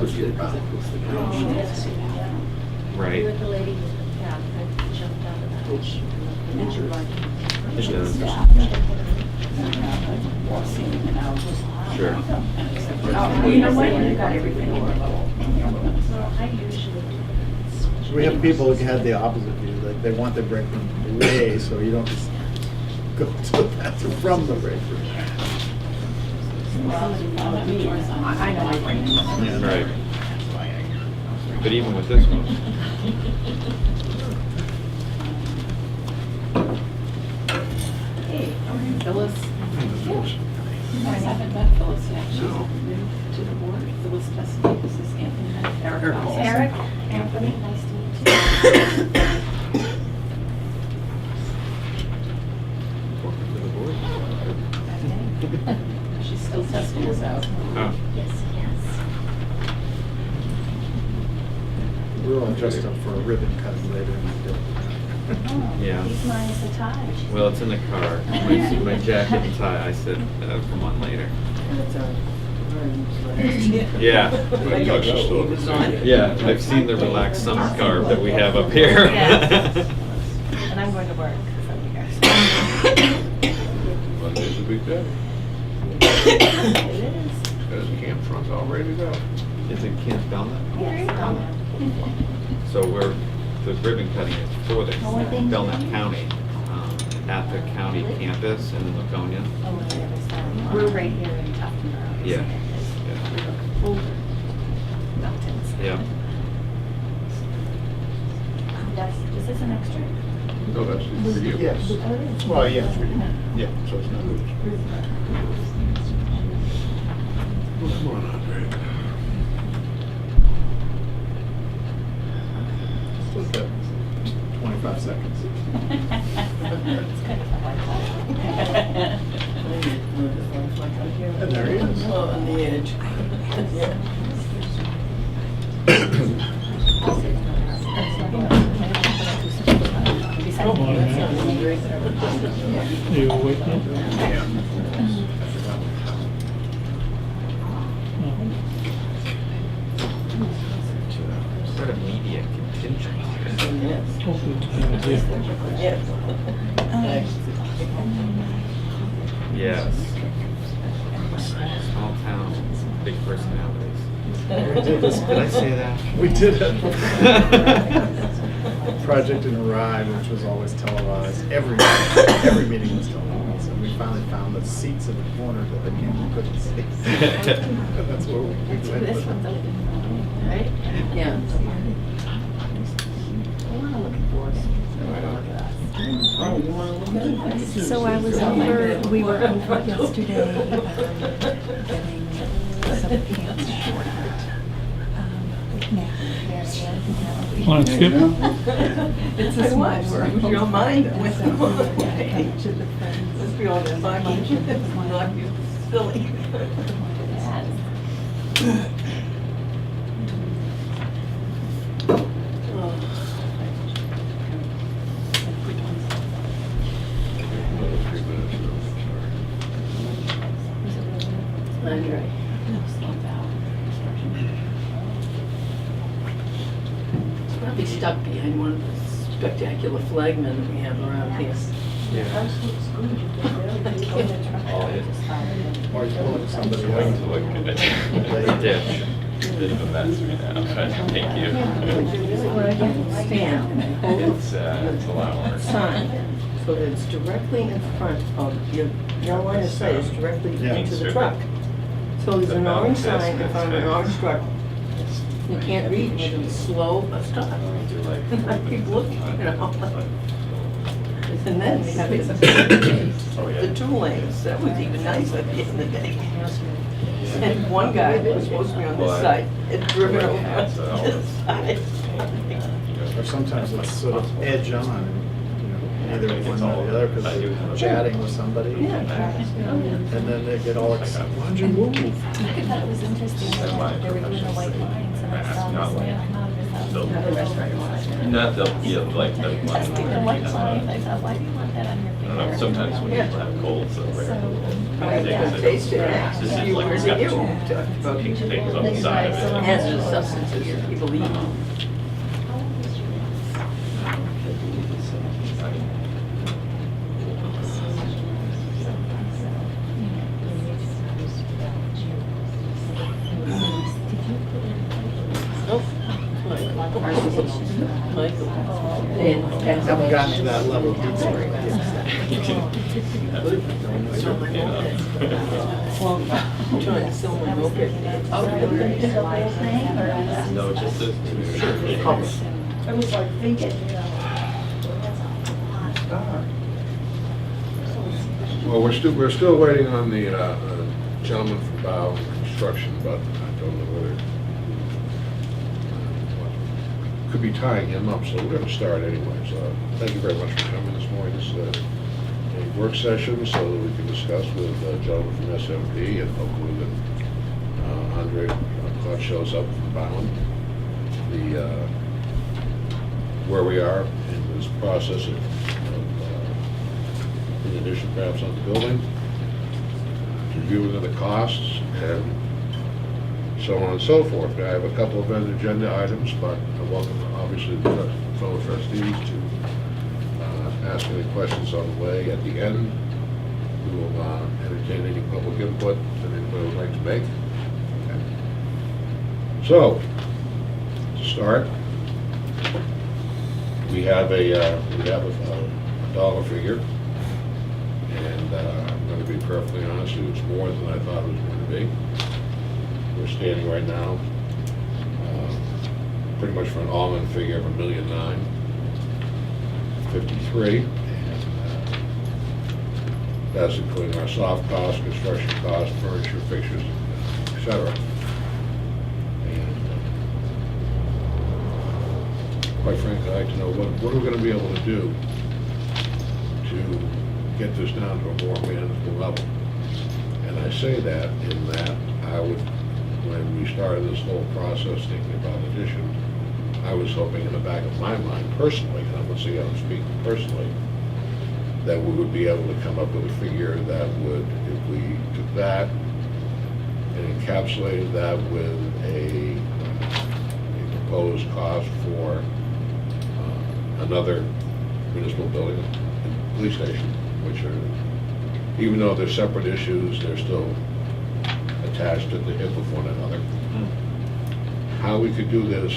Right. With the lady, yeah, I jumped out of that. And she like. Sure. You know what, you got everything. So I usually. We have people who had the opposite view, like they want their break room away, so you don't just go to the bathroom from the break room. I know my brain. Yeah. Right. But even with this one, Hey, Phyllis. I haven't met Phyllis yet. She's new to the board. Phyllis Cassidy, this is Anthony. Eric. Eric, Anthony, nice to meet you. welcome to the board. She's still testing us out. Oh, Yes, yes. We're all dressed up for a ribbon cutting later in the day. Yeah. He's minus a tie. well, it's in the car. My jacket and tie, I said, come on later. Yeah. Yeah, I've seen the relaxed summer garb that we have up here. Yes. And I'm going to work, so Monday's a big day. it is. There's the camp front's all ready to go. Is it Camp Belknap? Yes, Donna. So the ribbon cutting is for the Belknap County, at the county campus in Laconia. Oh, whatever, so we're right here in Tufton. Yeah. Older mountains. Yeah. Is this an extra? No, that's for you. Yes. Well, yeah, it's really, yeah, so it's not. Come on, Andre. What's that? 25 seconds. It's kind of fun And there he is. Oh, on the edge. Come on, man. You awake yet? Yeah. Sort of media contingent. Hopefully it's a good idea. Yes. Small town, big personalities. We did this. Did I say that? We did it. Project in a Ride, which was always televised. Every meeting was televised. And we finally found the seats in the corner that the camera couldn't see. And that's where we went This with one's it. open, right? Yeah. I'm looking forward to it. Oh, you wanna look at it? So I was over, we were over yesterday, getting some pants shortened. Want to skip? It's a small It world. was your mind that went So, away. to the friends. Must be all that talking, knock you silly. Another 3 minutes. Andre. It's probably stuck behind one of the spectacular flagmen that we have around here. Yeah. Or pulling somebody Going to out. look at it. Ditch. Bit of a mess right now, but thank you. Stand and hold It's a lot of work. sign, so that it's directly in front of your line of sight is directly Yeah. into the truck. So there's an orange sign in front of an orange truck. You can't read, you can slow a stop. I keep looking, you know. And then we have the 2 lanes, that was even nicer at the end of the day. And one guy that was supposed to be on this side had driven over on this side. Or sometimes it's sort of edge on, and, either one or the other, because they're chatting with somebody. Yeah. And then they get all excited, why'd you move? I thought it was interesting that they were doing the white lines and I saw this way I thought Not restaurant. Not the, yeah, like the one. Testing the white line, I thought, why do you want that on your I finger? don't know, sometimes when people have colds, they'll wear So, it. I'm gonna taste it next. This is See like where it's they got do. two Talk about pink things on the side of it. hazardous substances people eat. Haven't gotten to that level of detail yet. Trying to sell my milk. No, it just says two. I was like thinking, you know. Well, we're still waiting on the gentleman from Bauen Construction, but I don't know whether, could be tying him up, so we're gonna start anyway. So thank you very much for coming this morning. This is a work session so that we can discuss with the gentleman from SMP, and hopefully that Andre Clark shows up from Bauen, where we are in this process of in addition perhaps on the building, reviewing of the costs, and so on and so forth. I have a couple of other agenda items, but I welcome obviously the fellow trustees to ask any questions on the way. At the end, we will entertain any public input that anybody would like to make. Okay. So, to start, we have a dollar figure, and I'm going to be perfectly honest with you, it's more than I thought it was going to be. We're standing right now pretty much for an all-in figure of $1,009,53, and that's including our soft costs, construction costs, furniture, fixtures, etc. And quite frankly, I'd like to know what are we going to be able to do to get this down to a more manageable level. And I say that in that when we started this whole process thinking about addition, I was hoping in the back of my mind personally, and I'm going to say I'm speaking personally, that we would be able to come up with a figure that would, if we took that and encapsulated that with a proposed cost for another municipal building, a police station, which are, even though they're separate issues, they're still attached at the hip of one another. How we could do this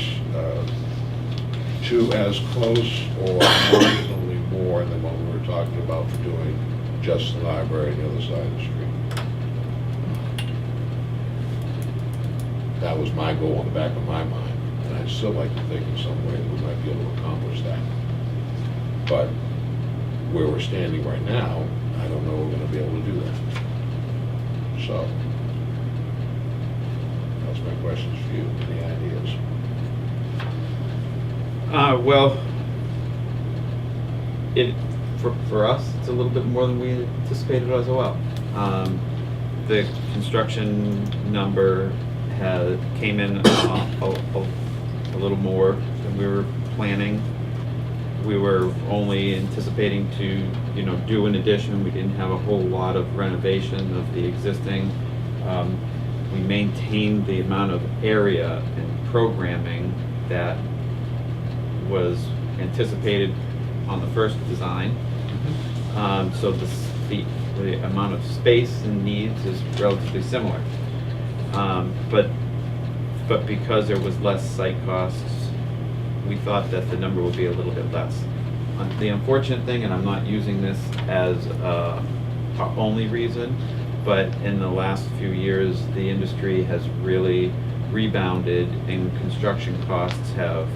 to as close or marginally more than what we were talking about for doing just the library on the other side of the street. That was my goal in the back of my mind, and I'd still like to think in some way we might be able to accomplish that. But where we're standing right now, I don't know we're going to be able to do that. So, that's my questions for you. Any ideas? Well, for us, it's a little bit more than we anticipated as well. The construction number came in a little more than we were planning. We were only anticipating to, do an addition. We didn't have a whole lot of renovation of the existing. We maintained the amount of area and programming that was anticipated on the first design. So the amount of space and needs is relatively similar. But because there was less site costs, we thought that the number would be a little bit less. The unfortunate thing, and I'm not using this as our only reason, but in the last few years, the industry has really rebounded and construction costs have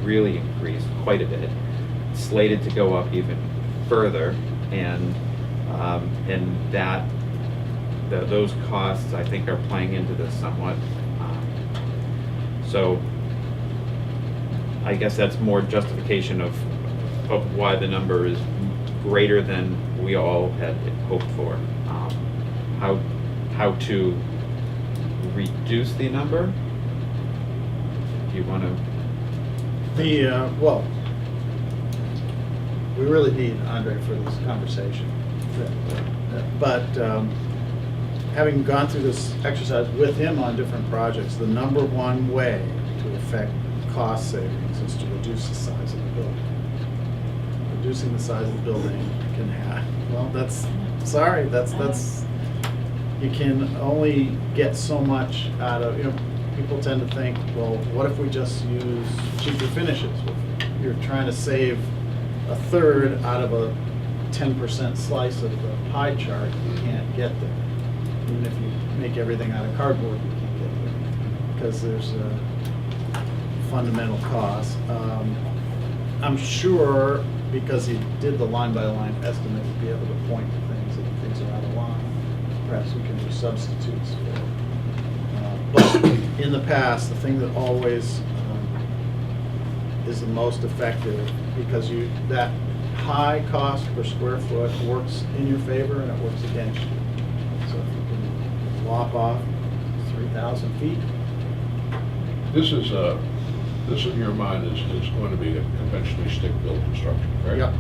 really increased quite a bit, slated to go up even further, and those costs, I think, are playing into this somewhat. So I guess that's more justification of why the number is greater than we all had hoped for. How to reduce the number? Do you want to? Well, we really need Andre for this conversation. But having gone through this exercise with him on different projects, the number one way to affect cost savings is to reduce the size of the building. Reducing the size of the building can have, well, that's, sorry, that's, you can only get so much out of, people tend to think, well, what if we just use cheaper finishes? You're trying to save a third out of a 10% slice of the pie chart, you can't get there. Even if you make everything out of cardboard, you can't get there, because there's a fundamental cost. I'm sure, because he did the line-by-line estimate, he'd be able to point to things if things are out of line. Perhaps we can do substitutes for it. But in the past, the thing that always is the most effective, because that high cost per square foot works in your favor and it works against you. So if you can lop off 3,000 feet, This in your mind is going to be a conventionally stick-built construction, right? Yep.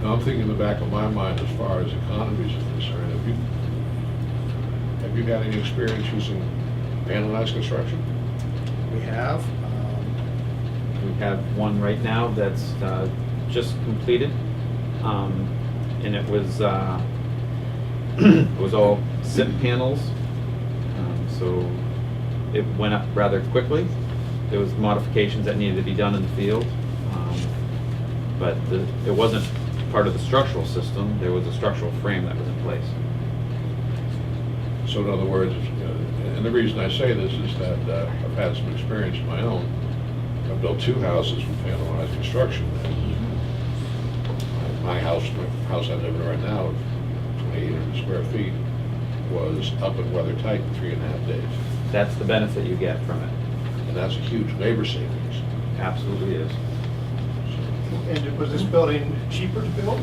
Now, I'm thinking in the back of my mind, as far as economies are concerned, have you had any experience using panelized construction? we have. We have one right now that's just completed, and it was it was all SIP panels, so it went up rather quickly. There was modifications that needed to be done in the field, but it wasn't part of the structural system. There was a structural frame that was in place. So in other words, and the reason I say this is that I've had some experience of my own. I've built 2 houses with panelized construction. My house I live in right now, 2,800 square feet, was up and weather tight in 3.5 days. That's the benefit you get from it. And that's a huge labor savings. Absolutely is. And was this building cheaper to build?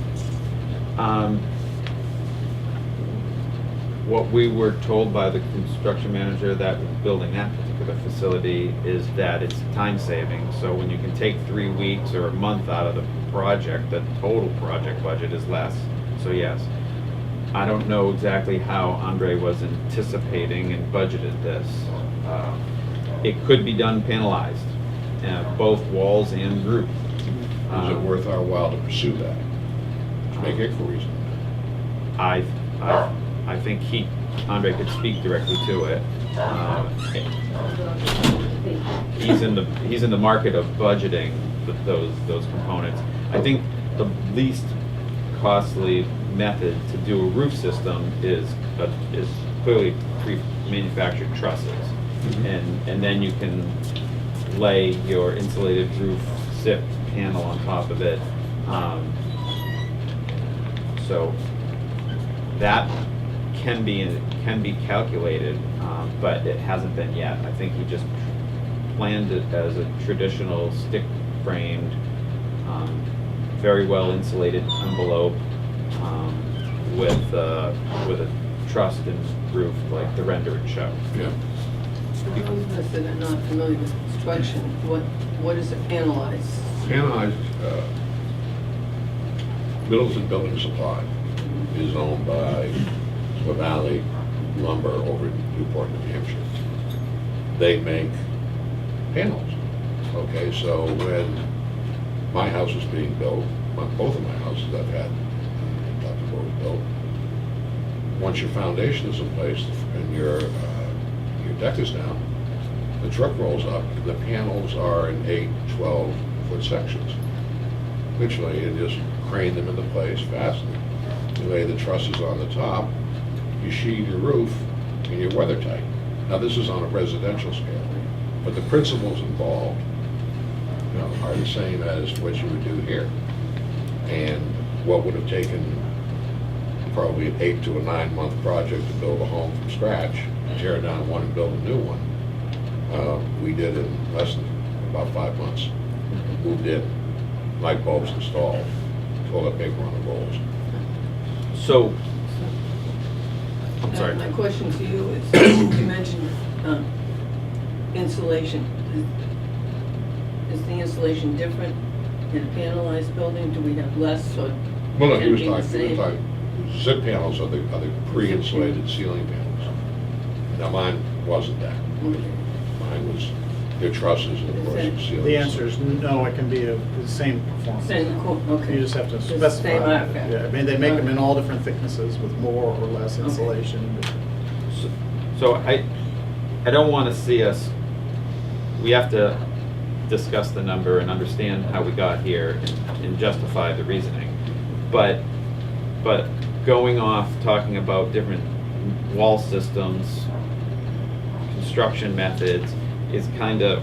What we were told by the construction manager that was building that particular facility is that it's time saving. So when you can take 3 weeks or a month out of the project, the total project budget is less. So yes, I don't know exactly how Andre was anticipating and budgeted this. It could be done panelized, both walls and roof. Is it worth our while to pursue that? To make inquiries? I think Andre could speak directly to it. He's in the market of budgeting those components. I think the least costly method to do a roof system is clearly pre-manufactured trusses, and then you can lay your insulated roof SIP panel on top of it. So that can be calculated, but it hasn't been yet. I think he just planned it as a traditional stick framed, very well insulated envelope with a trussed and roof like the rendered show. Yeah. For those of us that are not familiar with construction, what is a panelized? Panelized, Middleton Building Supply is owned by the Valley Lumber over in Newport, New Hampshire. They make panels. Okay, so when my house was being built, both of my houses I've had before built, once your foundation is in place and your deck is down, the truck rolls up, and the panels are in 8, 12-foot sections. Literally, you just crane them into place, fasten them. You lay the trusses on the top, you sheathe your roof, and you're weather tight. Now, this is on a residential scale, but the principles involved, are the same as what you would do here. And what would have taken probably an 8 to a 9 month project to build a home from scratch, tear down one and build a new one, we did in less than about 5 months. Moved in, light bulbs installed, toilet paper on the rolls. So, I'm sorry. My question to you is, you mentioned insulation. Is the insulation different in a panelized building? Do we have less or Well, no, he was It'd be the talking, zip panels are the pre-insulated ceiling panels. Now, mine wasn't that. Mine was their trusses and of course the ceiling. The answer is no, it can be the same performance. Same, cool, okay. You just have to It's the specify. same outfit. Yeah, I mean, they make them in all different thicknesses with more or less Okay. insulation. So I don't want to see us, we have to discuss the number and understand how we got here and justify the reasoning. But going off, talking about different wall systems, construction methods, is kind of,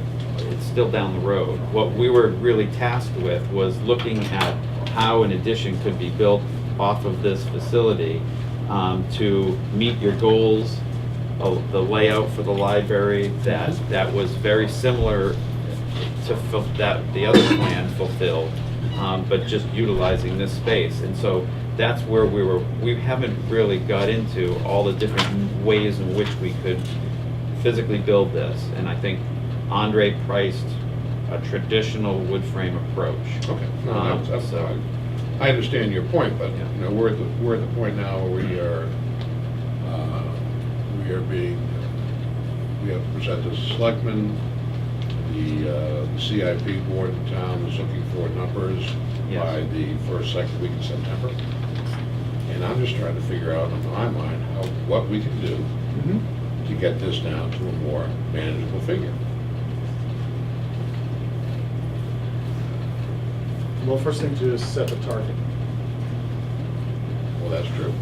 it's still down the road. What we were really tasked with was looking at how an addition could be built off of this facility to meet your goals, the layout for the library that was very similar to that the other plan fulfilled, but just utilizing this space. And so that's where we haven't really got into all the different ways in which we could physically build this. And I think Andre priced a traditional wood frame approach. Okay, no, that's So- fine. I understand your point, but, Yeah. you know, we're at the point now where we have presented to selectmen, the CIP board in town is looking for numbers Yes. by the second week in September. And I'm just trying to figure out in my mind what we can do to get this down to a more manageable figure. Well, first thing to do is set the target. Well, that's true.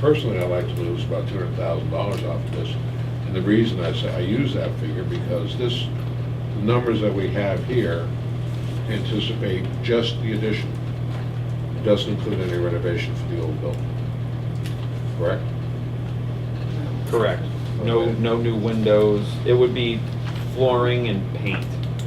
Personally, I'd like to lose about $200,000 off of this. And the reason I use that figure because the numbers that we have here anticipate just the addition. It doesn't include any renovation for the old building. Correct? Correct. No new windows. It would be flooring and paint.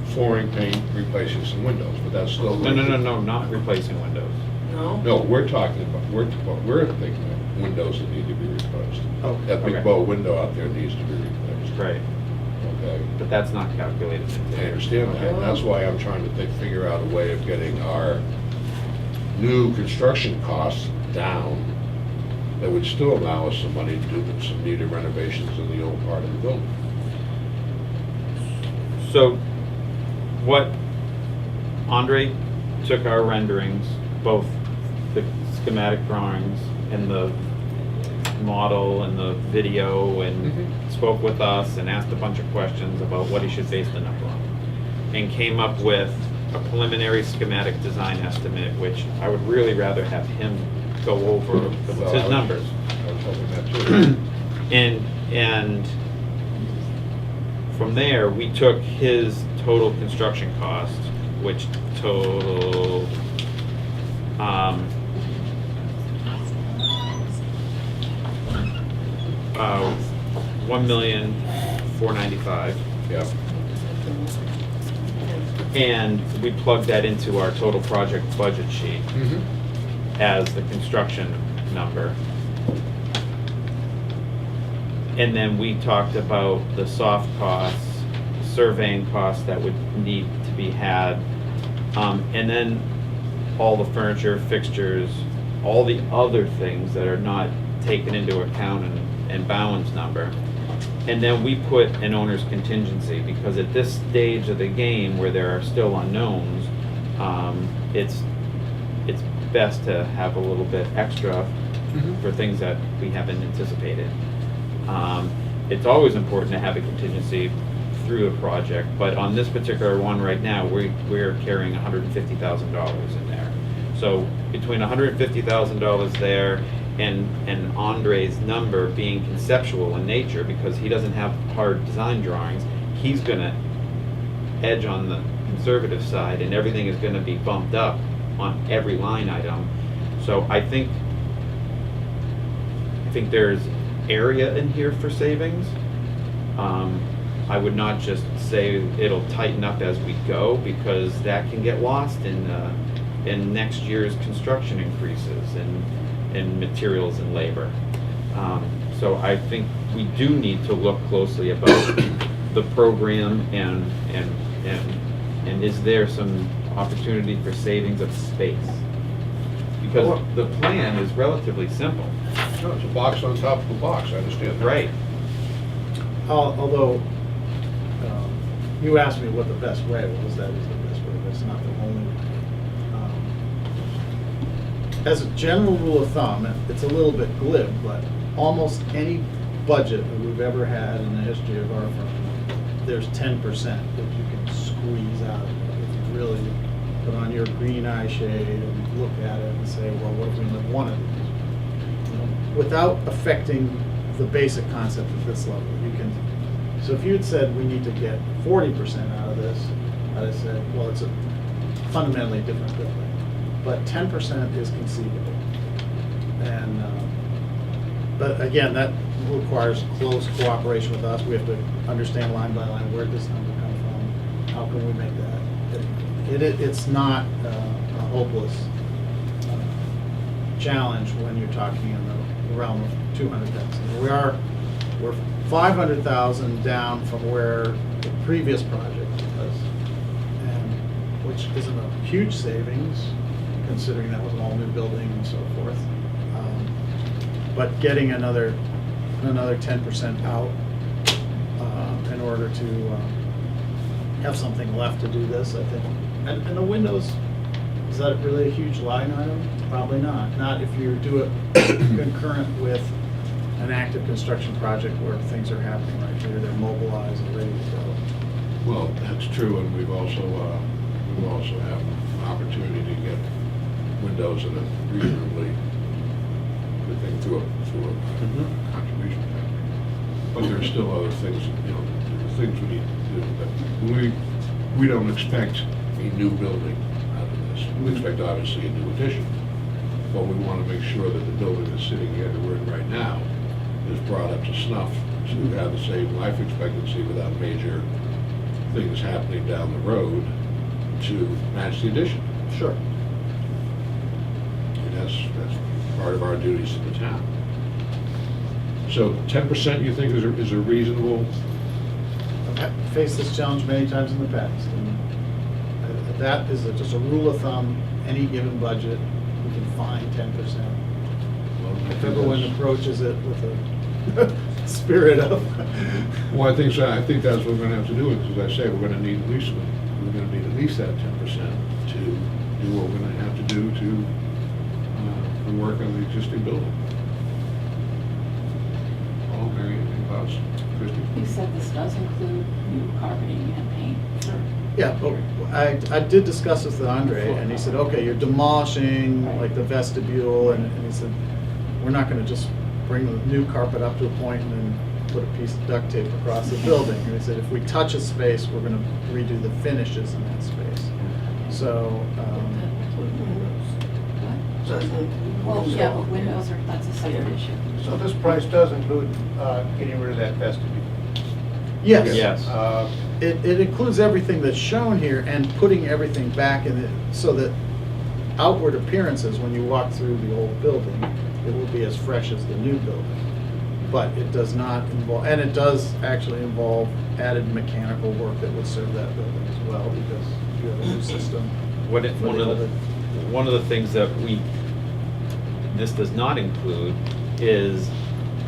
Flooring, paint, replacing some windows, but that's still. No, not replacing windows. No? No, we're talking about, we're thinking of windows that need to be replaced. Oh, That big okay. bow window out there needs to be replaced. Right. Okay? But that's not calculated. I understand that, and that's why I'm trying to figure out a way of getting our new construction costs down that would still allow us some money to do some needed renovations in the old part of the building. So what Andre took our renderings, both the schematic drawings and the model and the video, and spoke with us and asked a bunch of questions about what he should base the number on, and came up with a preliminary schematic design estimate, which I would really rather have him go over with Well, his numbers. I was hoping that too. And from there, we took his total construction cost, which totaled, $1,495,000. Yeah. And we plugged that into our total project budget sheet as the construction number. And then we talked about the soft costs, surveying costs that would need to be had. And then all the furniture, fixtures, all the other things that are not taken into account in Bowen's number. And then we put an owner's contingency, because at this stage of the game where there are still unknowns, it's best to have a little bit extra for things that we haven't anticipated. It's always important to have a contingency through a project, but on this particular one right now, we're carrying $150,000 in there. So between $150,000 there and Andre's number being conceptual in nature, because he doesn't have hard design drawings, he's gonna edge on the conservative side, and everything is gonna be bumped up on every line item. So I think there's area in here for savings. I would not just say it'll tighten up as we go, because that can get lost in next year's construction increases and materials and labor. So I think we do need to look closely about the program and is there some opportunity for savings of space? because the plan is relatively simple. No, it's a box on top of a box, I understand that. Right. Although, you asked me what the best way was, that is the best way, but it's not the only way. As a general rule of thumb, it's a little bit glib, but almost any budget that we've ever had in the history of our firm, there's 10% that you can squeeze out of it. If you really put on your green eye shade and look at it and say, well, what if we only one of these? You know, without affecting the basic concept at this level, you can. So if you had said we need to get 40% out of this, I'd have said, well, it's a fundamentally different building. But 10% is conceivable. And, but again, that requires close cooperation with us. We have to understand line by line where this number comes from. How can we make that? It's not a hopeless challenge when you're talking in the realm of 200,000. We're 500,000 down from where the previous project was, and which isn't a huge savings considering that was an all new building and so forth. But getting another 10% out in order to have something left to do this, I think. And the windows, is that really a huge line item? Probably not. Not if you do it concurrent with an active construction project where things are happening right here, they're mobilized and ready to go. Well, that's true, and we've also have an opportunity to get windows in a reasonably good thing through a contribution factor. But there are still other things, things we need to do. But we don't expect a new building out of this. We expect obviously a new addition. But we want to make sure that the building that's sitting here that we're in right now is brought up to snuff to have the same life expectancy without major things happening down the road to match the addition. Sure. And that's part of our duties to the town. So 10% you think is a reasonable? I've faced this challenge many times in the past, and that is just a rule of thumb. Any given budget, we can find 10%. If everyone approaches it with a spirit of. Well, I think so. I think that's what we're going to have to do. Because as I say, we're going to need at least that 10% to do what we're going to have to do to work on the existing building. Paul, Mary, anything about Christie? You said this does include new carpeting and paint, sure. Yeah, but I did discuss this with Andre, and he said, okay, you're demolishing like the vestibule, and he said, we're not going to just bring the new carpet up to a point and then put a piece of duct tape across the building. And he said, if we touch a space, we're going to redo the finishes in that space. So, Well, yeah, but windows are, that's a separate issue. So this price does include getting rid of that vestibule? yes. Yes. It includes everything that's shown here and putting everything back in it so that outward appearances, when you walk through the old building, it will be as fresh as the new building. But it does not involve, and it does actually involve added mechanical work that would serve that building as well, because you have a new system. One of the things that this does not include is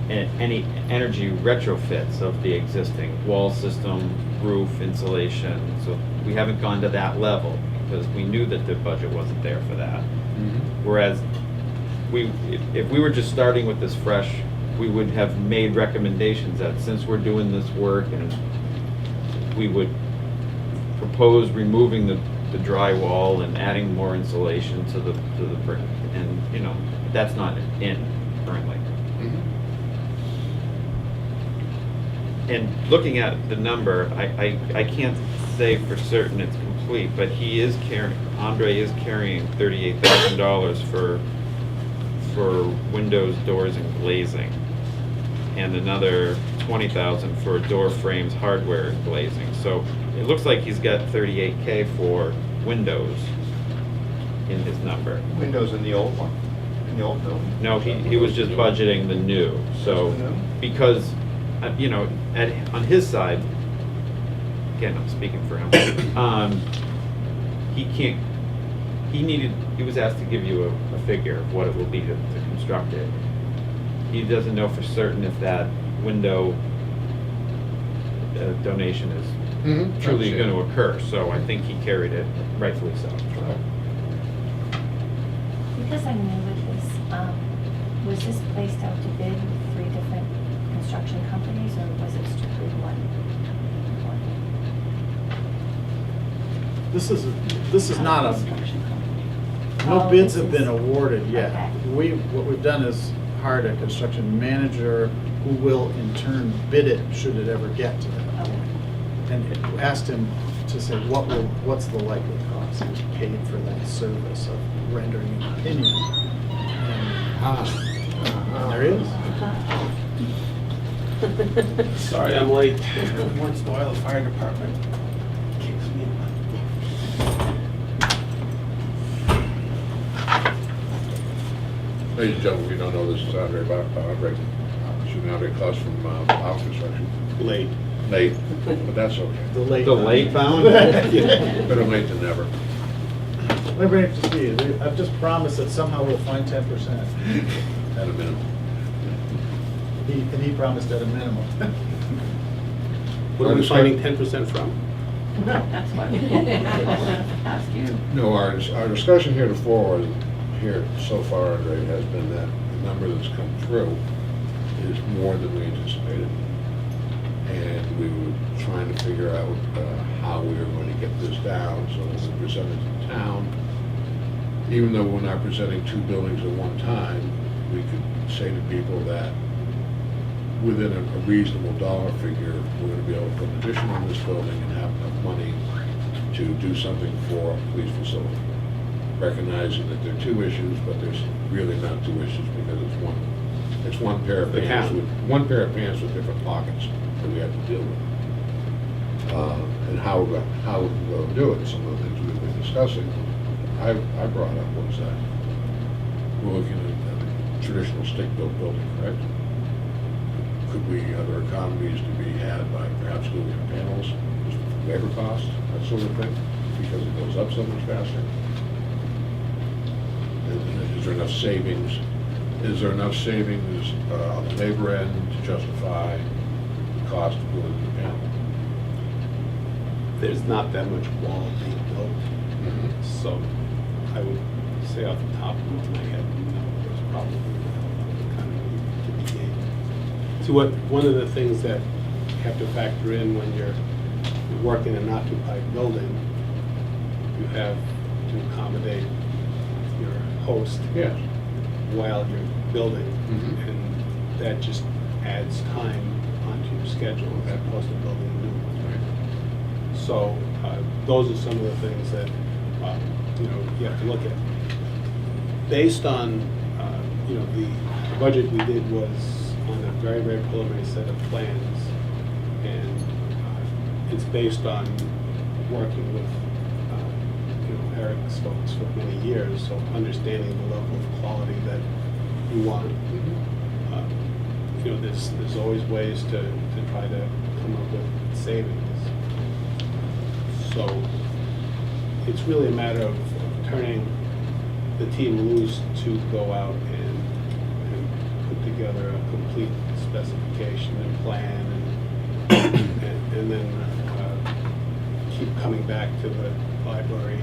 any energy retrofits of the existing wall system, roof, insulation. So we haven't gone to that level because we knew that the budget wasn't there for that. Whereas if we were just starting with this fresh, we would have made recommendations that since we're doing this work, and we would propose removing the drywall and adding more insulation to the brick, and that's not in currently. And looking at the number, I can't say for certain it's complete, but Andre is carrying $38,000 for windows, doors, and glazing, and another $20,000 for door frames, hardware, and glazing. So it looks like he's got $38K for windows in his number. Windows in the old one, in the old building? No, he was just budgeting the new. So Just the new? because on his side, again, I'm speaking for him. He was asked to give you a figure of what it will be to construct it. He doesn't know for certain if that window donation is truly going to occur, so I think he carried it, rightfully so. Because I'm new with this, was this placed out to bid with 3 different construction companies, or was it strictly one? This is not a, Construction company. no Oh, bids this have been is- awarded yet. Okay. What we've done is hired a construction manager who will in turn bid it should it ever get to that. Okay. And asked him to say, what's the likely cost? He paid for that service of rendering an opinion. And there he is. Sorry, I'm late. Once in a while, the fire department kicks me. Ladies and gentlemen, we don't know this is Andre Claus from Bauen Construction. Late. Late, but that's okay. The late. The late Bauen? Better late than never. Let me bring it to speed. I've just promised that somehow we'll find 10%. At a minimum. And he promised at a minimum. What are we finding 10% from? That's what. Ask you. No, our discussion heretofore, here so far, Andre, has been that the number that's come through is more than we anticipated. And we were trying to figure out how we were going to get this down, so when we presented to the town, even though we're not presenting 2 buildings at one time, we could say to people that within a reasonable dollar figure, we're going to be able to put an addition on this building and have enough money to do something for a police facility. Recognizing that there are 2 issues, but there's really not 2 issues because it's one pair of The pants town. with different pockets that we have to deal with. And how we're going to do it. Some of the things we've been discussing, I brought up was that we're looking at a traditional stick-built building, correct? Could we, other economies to be had by perhaps doing panels, labor costs, that sort of thing, because it goes up so much faster? Is there enough savings? Is there enough savings on the labor end to justify the cost of building the panel? There's not that much wall being built, so I would say off the top of my head, no, there's probably kind of to be gained. So one of the things that you have to factor in when you're working in an occupied building, you have to accommodate your host Yes. while you're building, Mhm. and that just adds time onto your schedule as opposed to building a new one. So those are some of the things that you have to look at. Based on the budget we did was on a very, very preliminary set of plans, and it's based on working with Eric's folks for many years, so understanding the level of quality that you want. There's always ways to try to come up with savings. So it's really a matter of turning the team loose to go out and put together a complete specification and plan, and then keep coming back to the library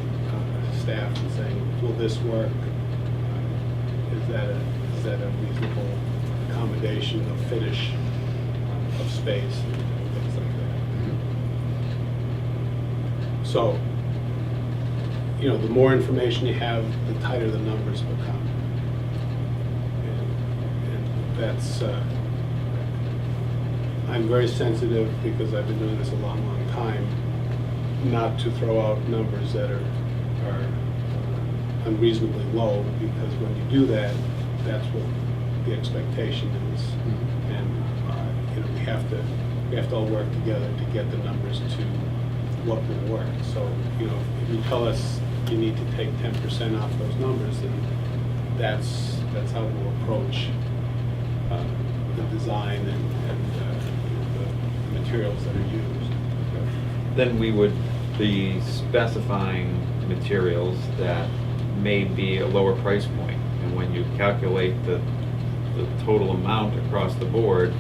staff and saying, will this work? Is that a reasonable accommodation of finish of space and things like that? So, the more information you have, the tighter the numbers become. And that's, I'm very sensitive, because I've been doing this a long, long time, not to throw out numbers that are unreasonably low, because when you do that, that's what the expectation is. And, we have to all work together to get the numbers to what will work. So, if you tell us you need to take 10% off those numbers, then that's how we'll approach the design and the materials that are used. Then we would be specifying materials that may be a lower price point. And when you calculate the total amount across the board,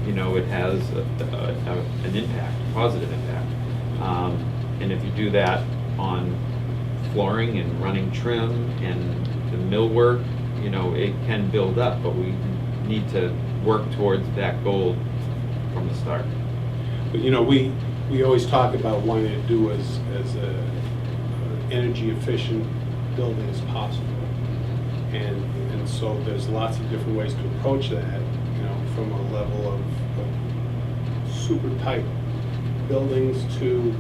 you know, it has an impact, a positive impact. And if you do that on flooring and running trim and the millwork, you know, it can build up, but we need to work towards that goal from the start. But, you know, we always talk about wanting to do as a energy efficient building as possible. And so there's lots of different ways to approach that, you know, from a level of super tight buildings to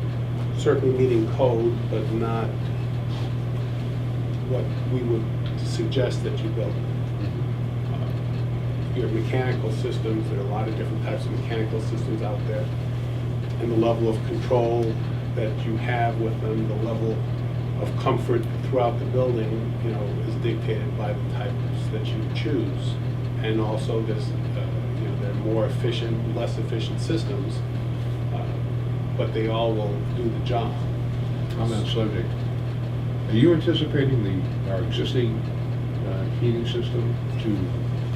certainly meeting code, but not what we would suggest that you build. Your mechanical systems, there are a lot of different types of mechanical systems out there. And the level of control that you have with them, the level of comfort throughout the building, you know, is dictated by the types that you choose. And also there's, you know, there are more efficient, less efficient systems, but they all will do the job. On that subject, are you anticipating our existing heating system to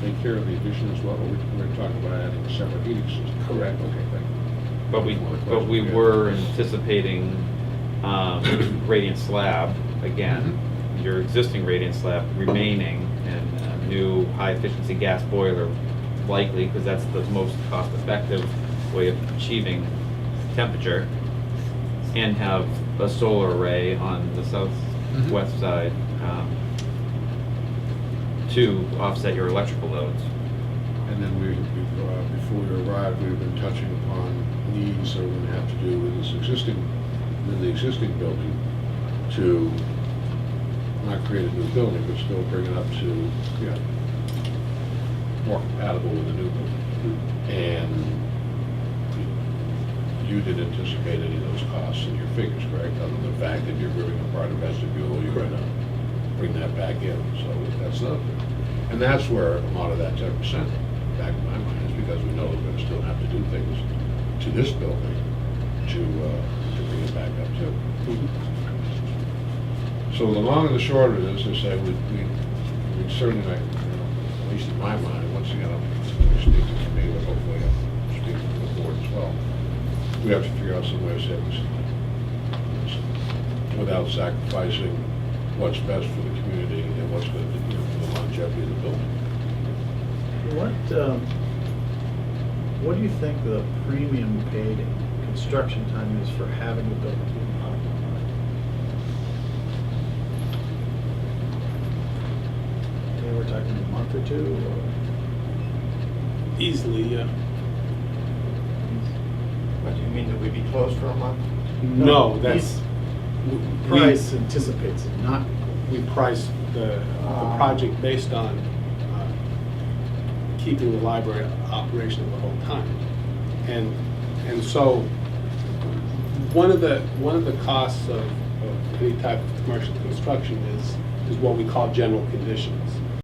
take care of the addition as well? Or we're talking about adding a separate heating system? Correct. Okay, thank you. But we were anticipating radiant slab, again, your existing radiant slab remaining, and a new high-efficiency gas boiler likely, because that's the most cost-effective way of achieving temperature, and have a solar array on the southwest side to offset your electrical loads. And then before we arrived, we've been touching upon needs that we're going to have to do with the existing building to not create a new building, but still bring it up to, you know, more compatible with the new building. And you didn't anticipate any of those costs in your figures, correct? Other than the fact that you're ripping apart a vestibule, you're going to bring that back in. So that's not, and that's where a lot of that 10%, back in my mind, is because we know we're going to still have to do things to this building to bring it back up too. So the long and the short of it is, I say, we certainly, you know, at least in my mind, once again, I'm speaking to me, but hopefully I'm speaking to the board as well. We have to figure out some way of saving without sacrificing what's best for the community and what's good for, you know, for the longevity of the building. What do you think the premium paid in construction time is for having the building occupied? Okay, we're talking a month or two, or? Easily, yeah. What, do you mean that we'd be closed for a month? No, that's. Price anticipates it, not. We price the project based on keeping the library operational the whole time. And so one of the costs of any type of commercial construction is what we call general conditions.